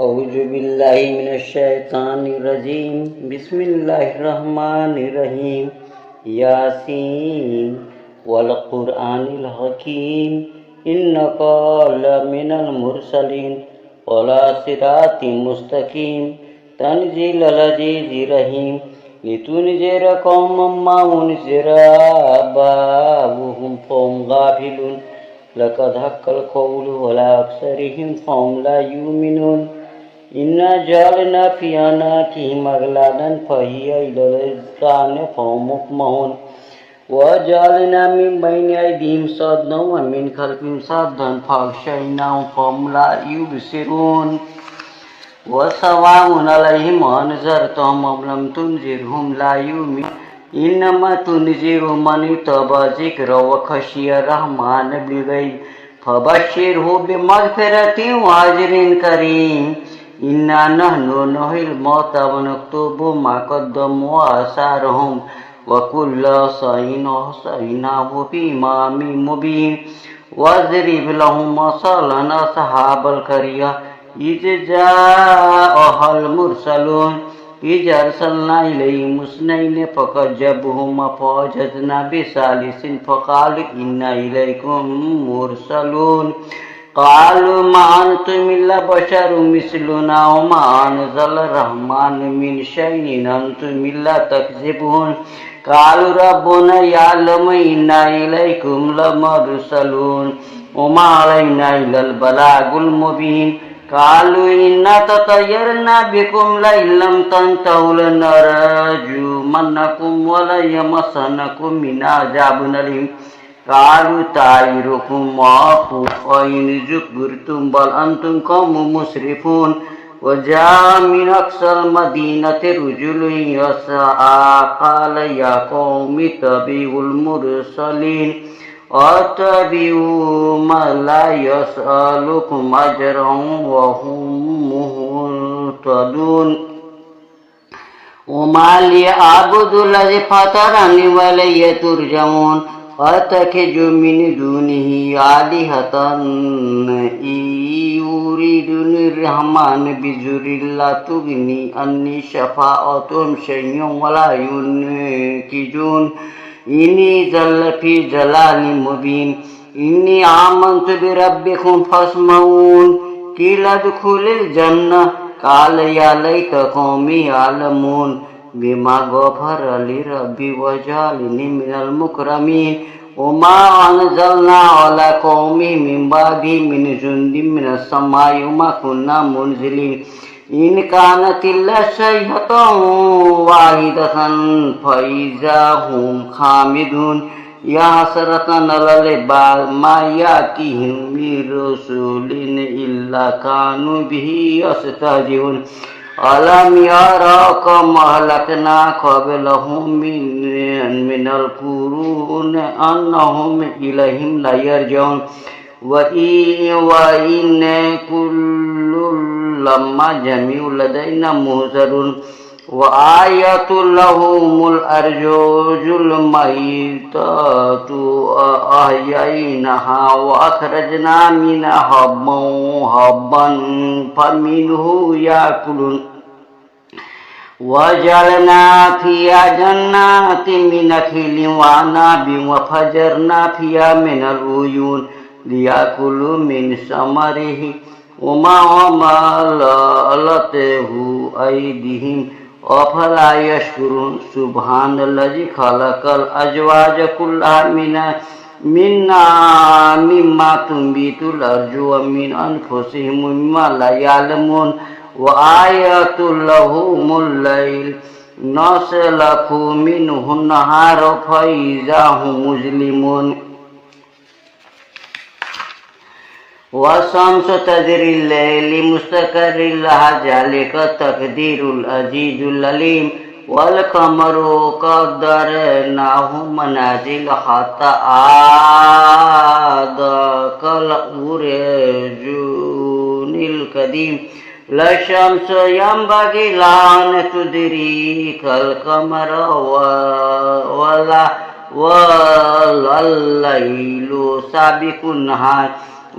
أعوذ بالله من الشيطان الرجيم بسم الله الرحمن الرحيم ياسين والقرآن الحكيم إنك لمن المرسلين وعلى صراط مستقيم تنزيل العزيز الرحيم لتنذر قوما ما أنذر آباؤهم فهم غافلون لقد حق القول على أكثرهم فهم لا يؤمنون إنا جعلنا في أعناقهم أغلالا فهي إلى الأذقان فهم مقمحون وجعلنا من بين أيديهم سدا ومن خلفهم سدا فأغشيناهم فهم لا يبصرون وسواء عليهم أنذرتهم أم لم تنذرهم لا يؤمنون إنما تنذر من اتبع ذكر وخشي الرحمن بالغيب فبشره بمغفرة وأجر كريم إنا نحن نحيي الموتى ونكتب ما قدموا وآثارهم وكل شيء أحصيناه في إمام مبين واضرب لهم مثلا أصحاب القرية إذ جاءها المرسلون إذ أرسلنا إليهم اثنين فكذبوهما فوجدنا بثالث فقال إنا إليكم مرسلون قالوا ما أنتم إلا بشر مثلنا وما أنزل الرحمن من شيء إن أنتم إلا تكذبون قالوا ربنا يعلم إنا إليكم لمرسلون وما علينا إلا البلاغ المبين قالوا إنا تطيرنا بكم لئن لم تنتهوا لنرجمنكم وليمسنكم منا عذاب أليم قالوا طائركم معكم وإن ذكرتم بل أنتم قوم مسرفون وجاء من أقصى المدينة رجل يسعى قال يا قوم اتبعوا المرسلين واتبعوا من لا يسألكم أجرا وهم مهتدون وما لي أعبد الذي فطرني وإليه ترجعون وأتخذ من دونه آلهة إن يريدني الرحمن بضر لا تغني عني شفاعتهم شيئا ولا ينقذون إني ذل في ضلال مبين إني آمنت بربكم فاسمعون قيل ادخل الجنة قال يا ليت قومي يعلمون بما غفر لي ربي وجعلني من المكرمين وما أنزلنا على قومه من بعده من جند من السماء وما كنا منزلين إن كانت إلا صيحة واحدة فإذا هم خامدون يا حسرة على العباد ما يأتيهم من رسول إلا كانوا به يستهزئون ألم يروا كم أهلكنا قبلهم من القرون أنهم إليهم لا يرجعون وإن كل لما جميع لدينا مهزرون وآية لهم الأرجوج الميتة أحييناها وأخرجنا منها حبا فمنه يأكلون وجعلنا فيها جنات من نخيل وعنب وفجرنا فيها من العيون ليأكلوا من ثمره وما عملته أيديهم أفلا يشكرون سبحان الذي خلق الأزواج كلها مما تنبت الأرض ومن أنفسهم مما لا يعلمون وآية لهم الليل نسلك منه النهار فإذا هم مظلمون والشمس تجري الليل مستقر لها ذلك تقدير العزيز العليم والقمر قدرناه منازل حتى عاد كالعرجون القديم لا الشمس ينبغي لها أن تدرك القمر ولا الليل سابق النهار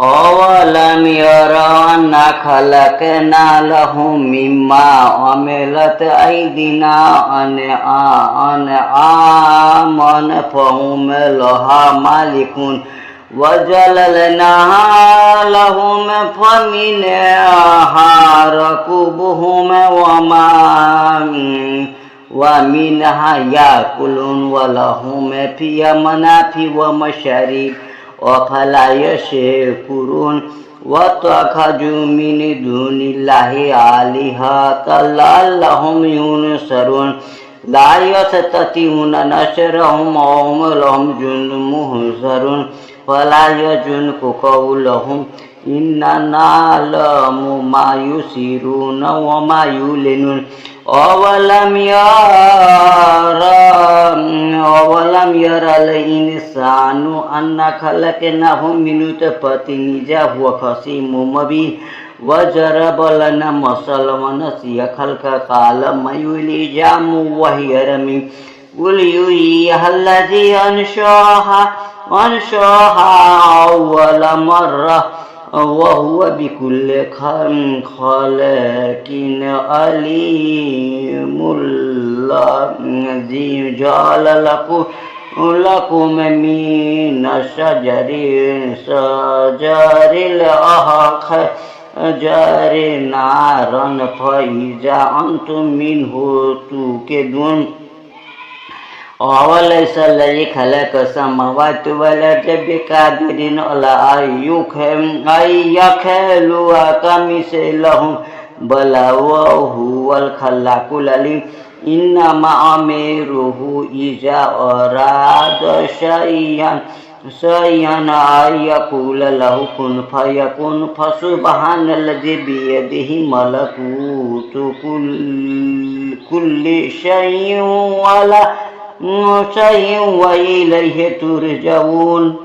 أولم يروا أنا خلقنا لهم مما عملت أيدينا أنعاما فهم لها مالكون وجللناها لهم فمنها ركوبهم ومنها يأكلون ولهم فيها منافع ومشارب أفلا يشكرون واتخذوا من دون الله آلهة لعلهم ينصرون لا يستطيعون نصرهم وهم لهم جند محضرون فلا يحزنك قولهم إننا نعلم ما يسرون وما يعلنون أولم يرى الإنسان أنا خلقناه من نطفة إذا هو خصيم مبين وضرب لنا مثلا ونسي خلقه قال ما يحيي العظام وهي رميم قل يحييها الذي أنشأها أول مرة وهو بكل خلق عليم الذي جعل لكم من الشجر الأخضر نارا فإذا أنتم منه توقدون أوليس الذي خلق السماوات والأرض بقادر على أن يخلق كمثلهم بلى وهو الخلاق العليم إنما أمره إذا أراد شيئا أن يقول له كن فيكون فسبحان الذي بيده ملكوت كل شيء وإليه ترجعون